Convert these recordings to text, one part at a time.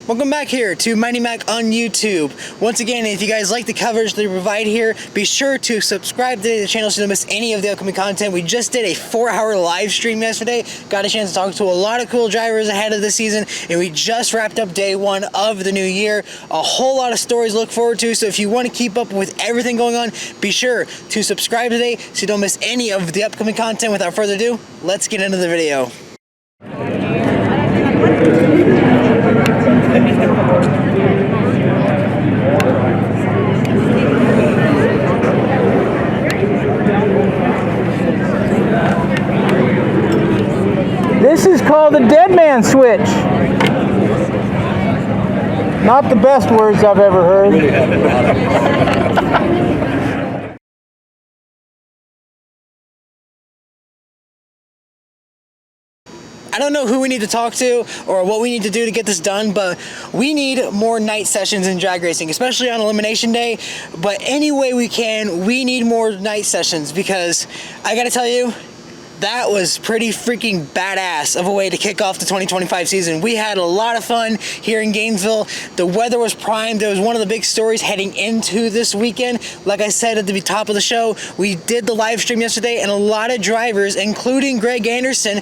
Welcome back here to Mighty Mac on YouTube. Once again, if you guys like the coverage that we provide here, be sure to subscribe to the channel so you don't miss any of the upcoming content. We just did a 4-hour live stream yesterday. Got a chance to talk to a lot of cool drivers ahead of the season, and we just wrapped up day one of the new year. A whole lot of stories to look forward to, so if you want to keep up with everything going on, be sure to subscribe today so you don't miss any of the upcoming content. Without further ado, let's get into the video. This is called the dead man switch. Not the best words I've ever heard. I don't know who we need to talk to or what we need to do to get this done, but we need more night sessions in drag racing, especially on elimination day. But any way we can, we need more night sessions, because I gotta tell you, that was pretty freaking badass of a way to kick off the 2025 season. We had a lot of fun here in Gainesville. The weather was primed. It was one of the big stories heading into this weekend. Like I said at the top of the show, we did the live stream yesterday, and a lot of drivers, including Greg Anderson,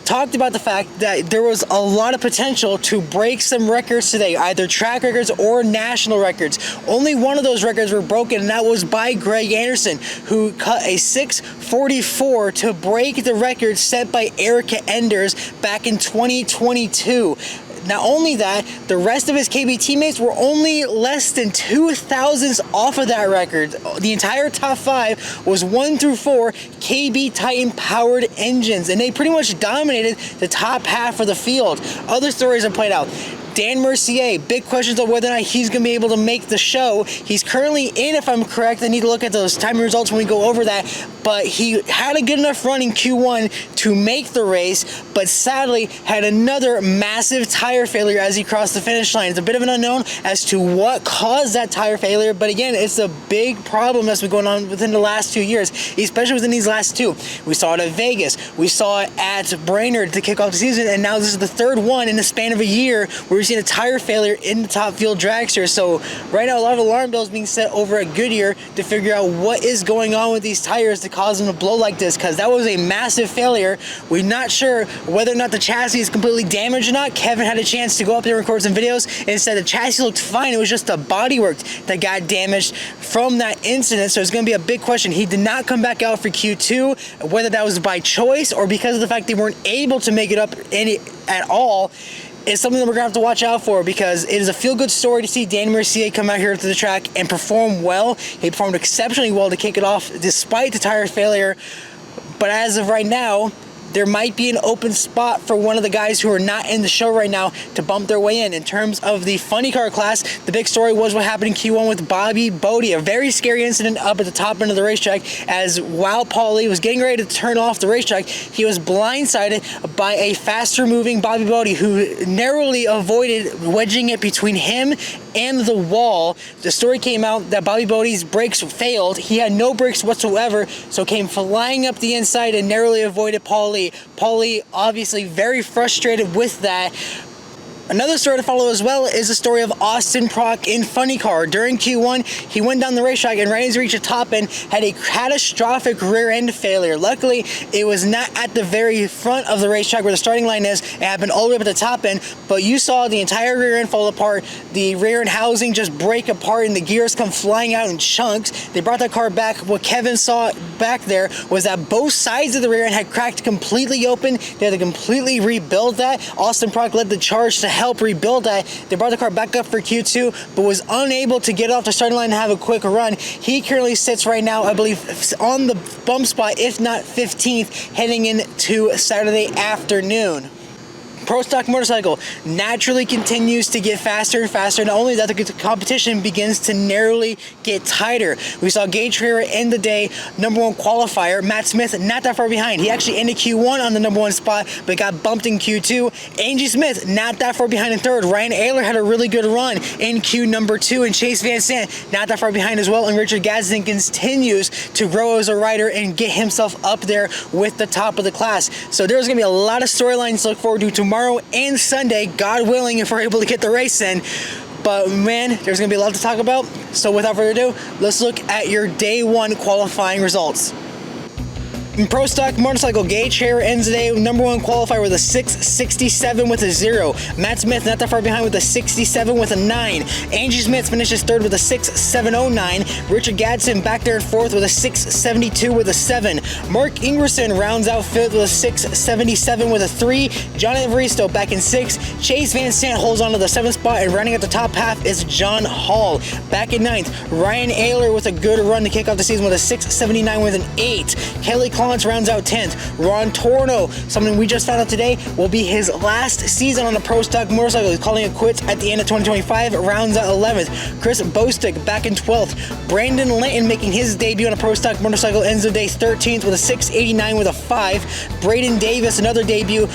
talked about the fact that there was a lot of potential to break some records today, either track records or national records. Only one of those records were broken, and that was by Greg Anderson, who cut a 6:44 to break the record set by Erica Enders back in 2022. Not only that, the rest of his KB teammates were only less than 2 thousandths off of that record. The entire top 5 was 1 through 4 KB Titan powered engines, and they pretty much dominated the top half of the field. Other stories have played out. Dan Mercier, big questions of whether or not he's going to be able to make the show. He's currently in, if I'm correct. I need to look at those timing results when we go over that. But he had a good enough run in Q1 to make the race, but sadly had another massive tire failure as he crossed the finish line. It's a bit of an unknown as to what caused that tire failure, but again, it's a big problem that's been going on within the last 2 years, especially within these last 2. We saw it at Vegas, we saw it at Brainerd to kick off the season, and now this is the third one in the span of a year where we've seen a tire failure in the top field dragster. So right now, a lot of alarm bells being set over at Goodyear to figure out what is going on with these tires to cause them to blow like this, because that was a massive failure. We're not sure whether or not the chassis is completely damaged or not. Kevin had a chance to go up there and record some videos and said the chassis looked fine. It was just the bodywork that got damaged from that incident. So it's going to be a big question. He did not come back out for Q2, whether that was by choice or because of the fact they weren't able to make it up at all. It's something that we're going to have to watch out for, because it is a feel-good story to see Dan Mercier come out here to the track and perform well. He performed exceptionally well to kick it off despite the tire failure. But as of right now, there might be an open spot for one of the guys who are not in the show right now to bump their way in. In terms of the funny car class, the big story was what happened in Q1 with Bobby Bodie, a very scary incident up at the top end of the racetrack, as while Paulie was getting ready to turn off the racetrack, he was blindsided by a faster moving Bobby Bodie who narrowly avoided wedging it between him and the wall. The story came out that Bobby Bodie's brakes failed. He had no brakes whatsoever, so came flying up the inside and narrowly avoided Paulie. Paulie obviously very frustrated with that. Another story to follow as well is the story of Austin Prock in Funny Car. During Q1, he went down the racetrack and right as he reached the top end, had a catastrophic rear end failure. Luckily, it was not at the very front of the racetrack where the starting line is. It happened all the way up at the top end, but you saw the entire rear end fall apart, the rear end housing just break apart, and the gears come flying out in chunks. They brought that car back. What Kevin saw back there was that both sides of the rear end had cracked completely open. They had to completely rebuild that. Austin Prock led the charge to help rebuild that. They brought the car back up for Q2, but was unable to get off the starting line and have a quick run. He currently sits right now, I believe, on the bump spot, if not 15th, heading into Saturday afternoon. Pro Stock Motorcycle naturally continues to get faster and faster. Not only that, the competition begins to narrowly get tighter. We saw NHRA end the day #1 qualifier. Matt Smith not that far behind. He actually ended Q1 on the #1 spot, but got bumped in Q2. Angie Smith not that far behind in third. Ryan Ayler had a really good run in Q2, and Chase Van Sant not that far behind as well. And Richard Gadsden continues to grow as a rider and get himself up there with the top of the class. So there's going to be a lot of storylines to look forward to tomorrow tomorrow and Sunday, God willing, if we're able to get the race in. But man, there's going to be a lot to talk about. So without further ado, let's look at your day one qualifying results. In Pro Stock Motorcycle, Gage Hare ends the day number one qualifier with a 6.67 with a 0. Matt Smith not that far behind with a 67 with a 9. Angie Smith finishes third with a 6.709. Richard Gadsden back there in fourth with a 6.72 with a 7. Mark Ingerson rounds out fifth with a 6.77 with a 3. Jonathan Evaristo back in sixth. Chase Van Sant holds on to the seventh spot, and running at the top half is John Hall. Back in ninth, Ryan Ayler with a good run to kick off the season with a 6.79 with an 8. Kelly Collins rounds out 10th. Ron Torno, something we just found out today, will be his last season on a Pro Stock motorcycle. He's calling it quits at the end of 2025, rounds out 11th. Chris Bostick back in 12th. Brandon Linton making his debut on a Pro Stock motorcycle ends the day 13th with a 6.89 with a 5. Braden Davis, another debut,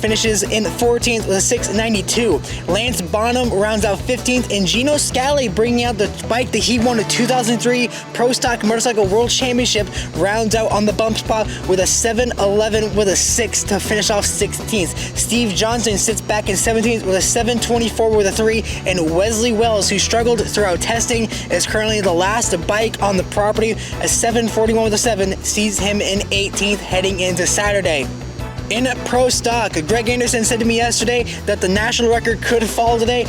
finishes in 14th with a 6.92. Lance Bonham rounds out 15th, and Gino Scali, bringing out the bike that he won the 2003 Pro Stock Motorcycle World Championship, rounds out on the bump spot with a 7.11 with a 6 to finish off 16th. Steve Johnson sits back in 17th with a 7.24 with a 3, and Wesley Wells, who struggled throughout testing, is currently the last bike on the property. A 7.41 with a 7 sees him in 18th heading into Saturday. In Pro Stock, Greg Anderson said to me yesterday that the national record could fall today.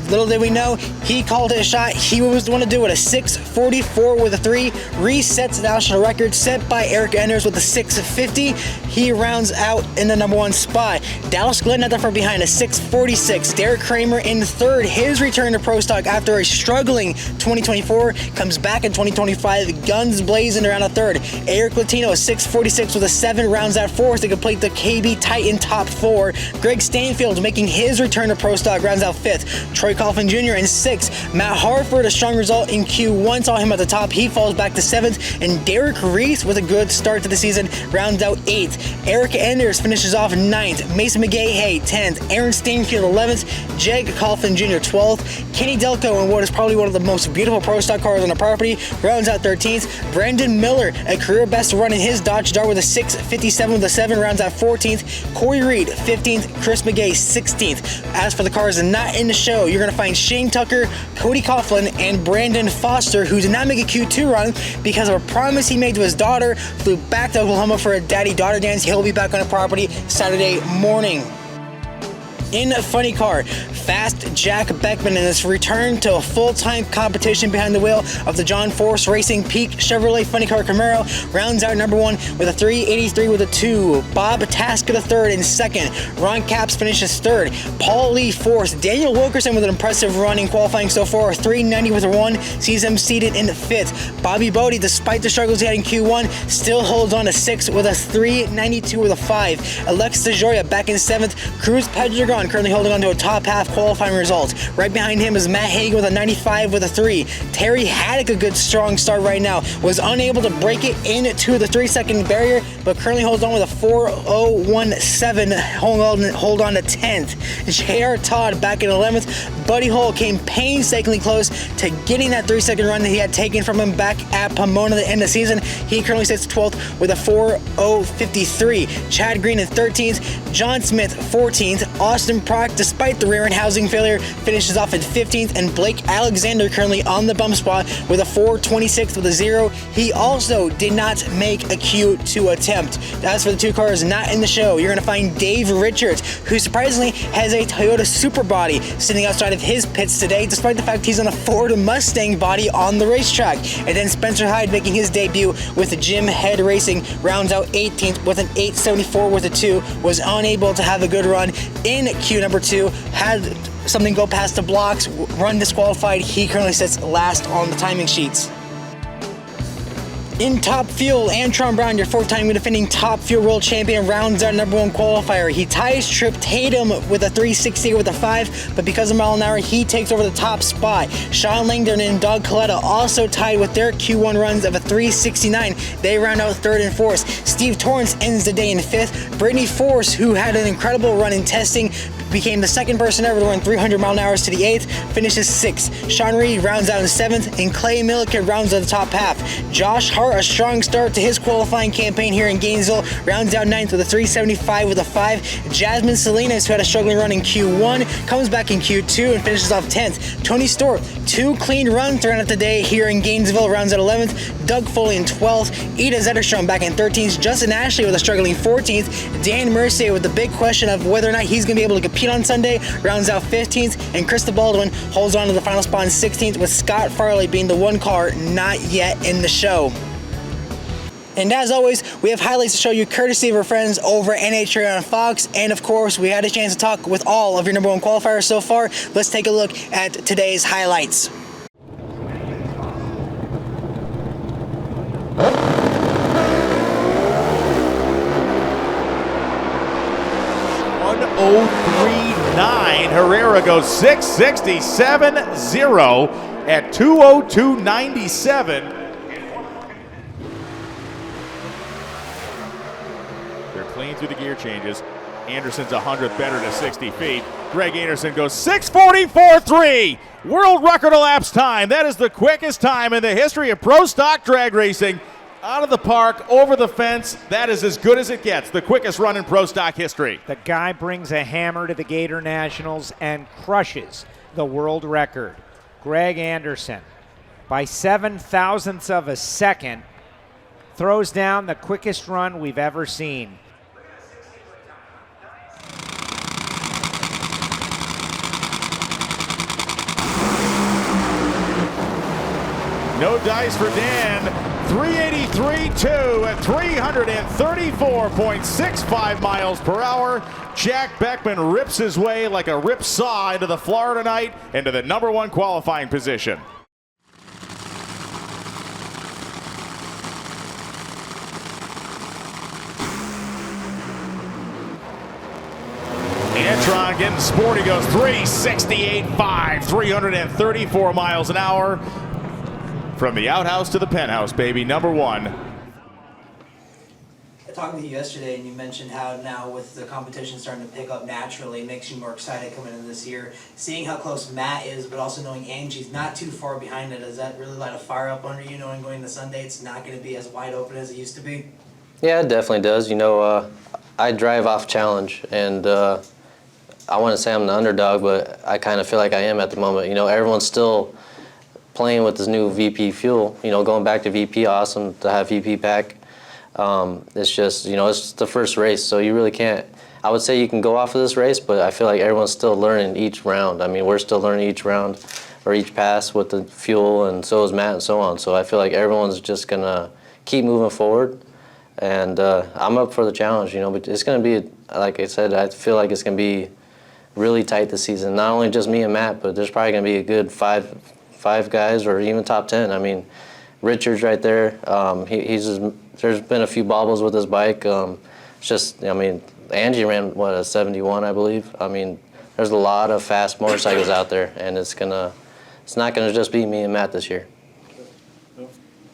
Little did we know, he called it a shot. He was the one to do it. A 6.44 with a 3 resets the national record set by Eric Enders with a 6.50. He rounds out in the number one spot. Dallas Glenn not that far behind, a 6.46. Derek Kramer in third. His return to Pro Stock after a struggling 2024 comes back in 2025. Guns blazing around a third. Eric Latino, a 6.46 with a 7, rounds out fourth to complete the KB Titan top 4. Greg Stanfield making his return to Pro Stock, rounds out fifth. Troy Coughlin Jr. in 6th. Matt Harford, a strong result in Q1, saw him at the top. He falls back to 7th. And Derek Reese, with a good start to the season, rounds out 8th. Eric Enders finishes off 9th. Mason McGahey 10th. Aaron Stainfield 11th. Jeg Coughlin Jr. 12th. Kenny Delco, in what is probably one of the most beautiful Pro Stock cars on the property, rounds out 13th. Brandon Miller, a career best run in his Dodge Dart with a 6.57 with a 7, rounds out 14th. Corey Reed 15th. Chris McGay 16th. As for the cars not in the show, you're going to find Shane Tucker, Cody Coughlin, and Brandon Foster, who did not make a Q2 run because of a promise he made to his daughter, flew back to Oklahoma for a daddy-daughter dance. He'll be back on the property Saturday morning. In a funny car, Fast Jack Beckman in his return to a full-time competition behind the wheel of the John Force Racing Peak Chevrolet Funny Car Camaro, rounds out number one with a 3.83 with a 2. Bob Taska the third in second. Ron Capps finishes third. Paul Lee fourth. Daniel Wilkerson with an impressive run in qualifying so far, 3.90 with a 1, sees him seated in fifth. Bobby Bodie, despite the struggles he had in Q1, still holds on to 6th with a 3.92 with a 5. Alex DeJoria back in 7th. Cruz Pedregon currently holding on to a top half qualifying result. Right behind him is Matt Hagen with a 95 with a 3. Terry Haddock, a good strong start right now, was unable to break it into the 3-second barrier, but currently holds on with a 4.017, hold on to 10th. J.R. Todd back in 11th. Buddy Hull came painstakingly close to getting that 3-second run that he had taken from him back at Pomona at the end of the season. He currently sits 12th with a 4.053. Chad Green in 13th. John Smith 14th. Austin Prock, despite the rear end housing failure, finishes off at 15th, and Blake Alexander currently on the bump spot with a 4.26 with a 0. He also did not make a Q2 attempt. As for the two cars not in the show, you're going to find Dave Richards, who surprisingly has a Toyota Super Body sitting outside of his pits today, despite the fact he's on a Ford Mustang body on the racetrack. And then Spencer Hyde making his debut with Jim Head Racing, rounds out 18th with an 8.74 with a 2, was unable to have a good run in Q number 2, had something go past the blocks, run disqualified. He currently sits last on the timing sheets. In Top Fuel, Antron Brown, your 4th-time defending Top Fuel World Champion, rounds out number 1 qualifier. He ties Trip Tatum with a 3.60 with a 5, but because of mile an hour, he takes over the top spot. Sean Langdon and Doug Coletta also tied with their Q1 runs of a 3.69. They round out 3rd and 4th. Steve Torrance ends the day in 5th. Brittany Force, who had an incredible run in testing, became the second person ever to run 300 mile an hour to the 8th, finishes 6th. Sean Reed rounds out in 7th, and Clay Milliken rounds out the top half. Josh Hart, a strong start to his qualifying campaign here in Gainesville, rounds out 9th with a 375 with a 5. Jasmine Salinas, who had a struggling run in Q1, comes back in Q2 and finishes off 10th. Tony Stewart, 2 clean runs thrown out today here in Gainesville, rounds out 11th. Doug Foley in 12th. Ida Zetterstrom back in 13th. Justin Ashley with a struggling 14th. Dan Mercier with the big question of whether or not he's going to be able to compete on Sunday, rounds out 15th. And Krista Baldwin holds on to the final spot in 16th, with Scott Farley being the one car not yet in the show. And as always, we have highlights to show you courtesy of our friends over at NHRA on Fox. And of course, we had a chance to talk with all of your number 1 qualifiers so far. Let's take a look at today's highlights. Herrera goes 667.0 at 202.97. They're clean through the gear changes. Anderson's 100th better to 60 feet. Greg Anderson goes 6:44.3. World record elapsed time. That is the quickest time in the history of pro stock drag racing. Out of the park, over the fence, that is as good as it gets. The quickest run in pro stock history. The guy brings a hammer to the Gatornationals and crushes the world record. Greg Anderson, by 7/1000ths of a second, throws down the quickest run we've ever seen. No dice for Dan. 383.2 at 334.65 miles per hour. Jack Beckman rips his way like a rip saw into the Florida night into the number 1 qualifying position. Antron getting sporty, goes 368.5, 334 miles an hour. From the outhouse to the penthouse, baby, number 1. I talked with you yesterday, and you mentioned how now with the competition starting to pick up naturally, it makes you more excited coming into this year. Seeing how close Matt is, but also knowing Angie's not too far behind it, does that really light a fire up under you, knowing going to Sunday it's not going to be as wide open as it used to be? Yeah, it definitely does. You know, I drive off challenge, and I want to say I'm the underdog, but I kind of feel like I am at the moment. You know, everyone's still playing with this new VP fuel, you know, going back to VP, awesome to have VP pack. It's just, you know, it's the first race, so you really can't, I would say you can go off of this race, but I feel like everyone's still learning each round. I mean, we're still learning each round or each pass with the fuel, and so is Matt and so on. So I feel like everyone's just going to keep moving forward, and I'm up for the challenge, you know, but it's going to be, like I said, I feel like it's going to be really tight this season. Not only just me and Matt, but there's probably going to be a good five guys or even top 10. I mean, Richard's right there. There's been a few bobbles with his bike. It's just, I mean, Angie ran, what, a 71, I believe. I mean, there's a lot of fast motorcycles out there, and it's not gonna just be me and Matt this year.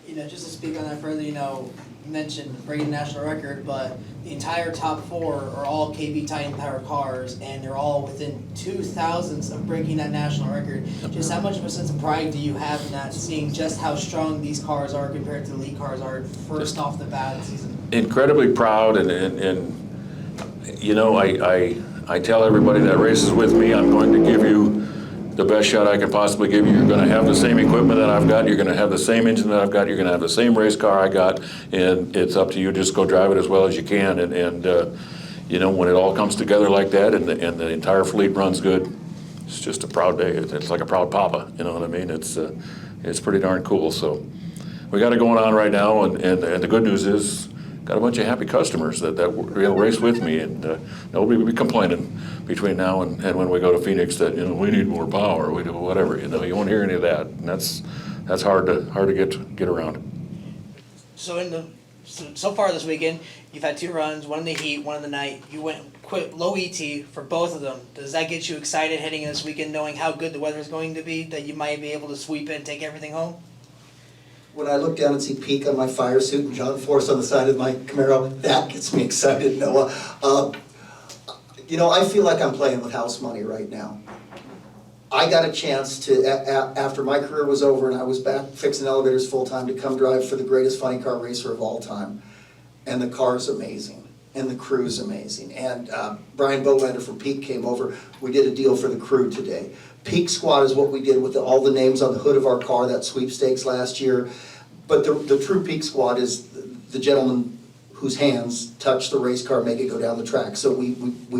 You know, just to speak on that further, you know, you mentioned breaking the national record, but the entire top 4 are all KB Titan Power cars, and they're all within 2/1000ths of breaking that national record. Just how much of a sense of pride do you have in that, seeing just how strong these cars are compared to the lead cars are first off the bat of the season? Incredibly proud, and you know, I tell everybody that races with me, I'm going to give you the best shot I can possibly give you. You're going to have the same equipment that I've got. You're going to have the same engine that I've got. You're going to have the same race car I got, and it's up to you. Just go drive it as well as you can. And you know, when it all comes together like that, and the entire fleet runs good, it's just a proud day. It's like a proud papa. You know what I mean? It's pretty darn cool. So we got it going on right now, and the good news is, got a bunch of happy customers that race with me, and nobody will be complaining between now and when we go to Phoenix that, you know, we need more power, we do whatever. You know, you won't hear any of that, and that's hard to get around. So so far this weekend, you've had 2 runs, one in the heat, one in the night. You went low ET for both of them. Does that get you excited heading in this weekend, knowing how good the weather is going to be, that you might be able to sweep it and take everything home? When I look down and see Peak on my fire suit and John Force on the side of my Camaro, that gets me excited, Noah. You know, I feel like I'm playing with house money right now. I got a chance to, after my career was over and I was back fixing elevators full-time, to come drive for the greatest funny car racer of all time. And the car's amazing, and the crew's amazing. And Brian Bolander from Peak came over. We did a deal for the crew today. Peak Squad is what we did with all the names on the hood of our car, that sweepstakes last year. But the true Peak Squad is the gentleman whose hands touch the race car, make it go down the track. So we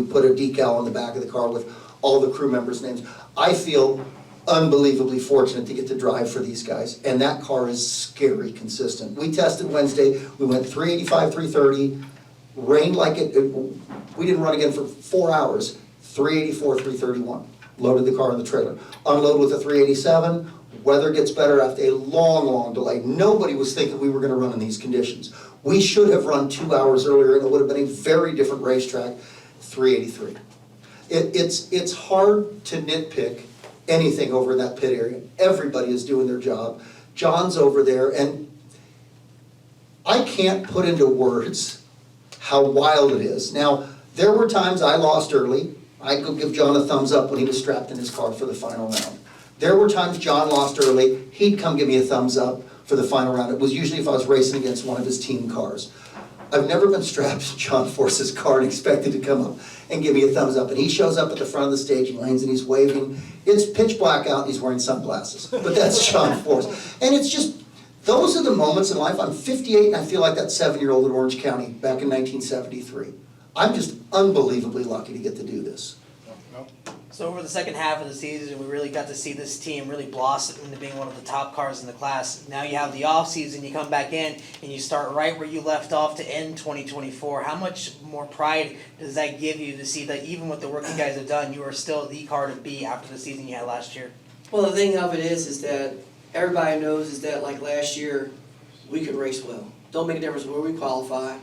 put a decal on the back of the car with all the crew members' names. I feel unbelievably fortunate to get to drive for these guys, and that car is scary consistent. We tested Wednesday, we went 385, 330, rained like we didn't run again for 4 hours, 384, 331. Loaded the car in the trailer. Unload with a 387, weather gets better after a long, long delay. Nobody was thinking we were gonna run in these conditions. We should have run 2 hours earlier, and it would have been a very different racetrack, 383. It's hard to nitpick anything over in that pit area. Everybody is doing their job. John's over there, and I can't put into words how wild it is. Now, there were times I lost early. I'd go give John a thumbs up when he was strapped in his car for the final round. There were times John lost early. He'd come give me a thumbs up for the final round. It was usually if I was racing against one of his team cars. I've never been strapped to John Force's car and expected to come up and give me a thumbs up. And he shows up at the front of the stage, he lanes and he's waving. It's pitch black out and he's wearing sunglasses. But that's John Force. And it's just, those are the moments in life. I'm 58 and I feel like that 7-year-old in Orange County back in 1973. I'm just unbelievably lucky to get to do this. So over the second half of the season, we really got to see this team really blossom into being one of the top cars in the class. Now you have the off season, you come back in, and you start right where you left off to end 2024. How much more pride does that give you to see that even with the work you guys have done, you are still the car to beat after the season you had last year? Well, the thing of it is that everybody knows is that like last year, we could race well. Don't make a difference where we qualify.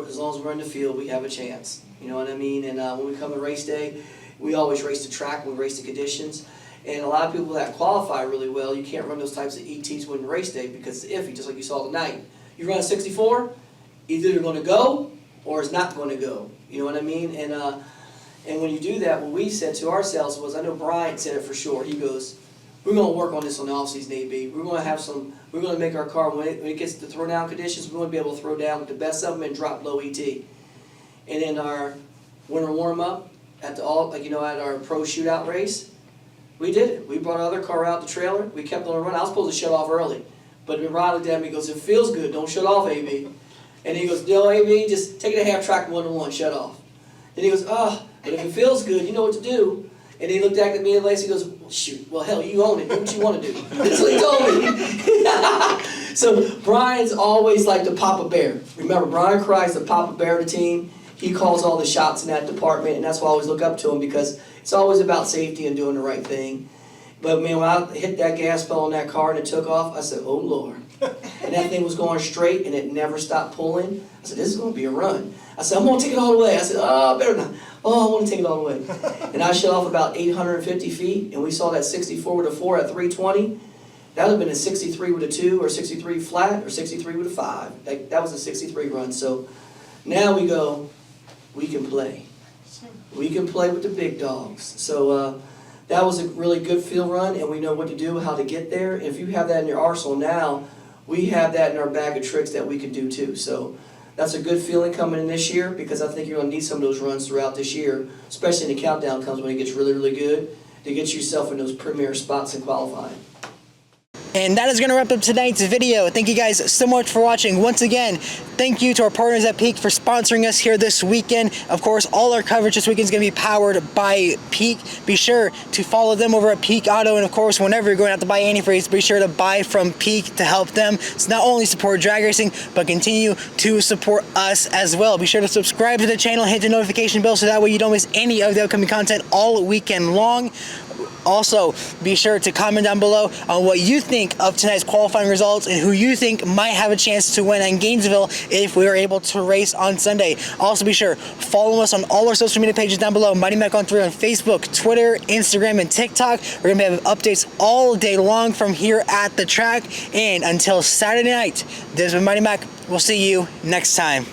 As long as we're in the field, we have a chance. You know what I mean? And when we come to race day, we always race the track, we race the conditions. And a lot of people that qualify really well, you can't run those types of ETs when race day because it's iffy, just like you saw tonight. You run a 64, either you're going to go or it's not going to go. You know what I mean? And when you do that, what we said to ourselves was, I know Brian said it for sure, he goes, we're going to work on this on the off-season AB. We're going to make our car, when it gets to throw down conditions, we're going to be able to throw down with the best of them and drop low ET. And in our winter warm-up, at our pro shootout race, we did it. We brought our other car out, the trailer. We kept on running. I was supposed to shut off early, but Rod looked at me. He goes, "It feels good. Don't shut off, AB." And he goes, "No, AB, just take it a half track 1-to-1, shut off." And he goes, "Ah, but if it feels good, you know what to do." And he looked back at me and Lacey goes, "Well, shoot, well hell, you own it. Do what you want to do." That's what he told me. So Brian's always like the Papa Bear. Remember, Brian Cry's the Papa Bear of the team. He calls all the shots in that department, and that's why I always look up to him because it's always about safety and doing the right thing. But man, when I hit that gas pedal in that car and it took off, I said, "Oh Lord." And that thing was going straight and it never stopped pulling. I said, "This is going to be a run." I said, "I'm going to take it all the way." I said, "Oh, better not. Oh, I want to take it all the way." And I shut off about 850 feet, and we saw that 64 with a 4 at 320. That would have been a 63 with a 2, or 63 flat, or 63 with a 5. That was a 63 run. So now we go, we can play. We can play with the big dogs. So that was a really good field run, and we know what to do, how to get there. And if you have that in your arsenal now, we have that in our bag of tricks that we can do too. So that's a good feeling coming in this year because I think you're going to need some of those runs throughout this year, especially when the countdown comes when it gets really, really good, to get yourself in those premier spots in qualifying. And that is going to wrap up tonight's video. Thank you guys so much for watching. Once again, thank you to our partners at Peak for sponsoring us here this weekend. Of course, all our coverage this weekend is going to be powered by Peak. Be sure to follow them over at Peak Auto. And of course, whenever you're going out to buy antifreeze, be sure to buy from Peak to help them. So not only support drag racing, but continue to support us as well. Be sure to subscribe to the channel, hit the notification bell so that way you don't miss any of the upcoming content all weekend long. Also, be sure to comment down below on what you think of tonight's qualifying results and who you think might have a chance to win in Gainesville if we are able to race on Sunday. Also, be sure follow us on all our social media pages down below. Mighty Mac on 3 on Facebook, Twitter, Instagram, and TikTok. We're going to have updates all day long from here at the track. And until Saturday night, this is Mighty Mac. We'll see you next time.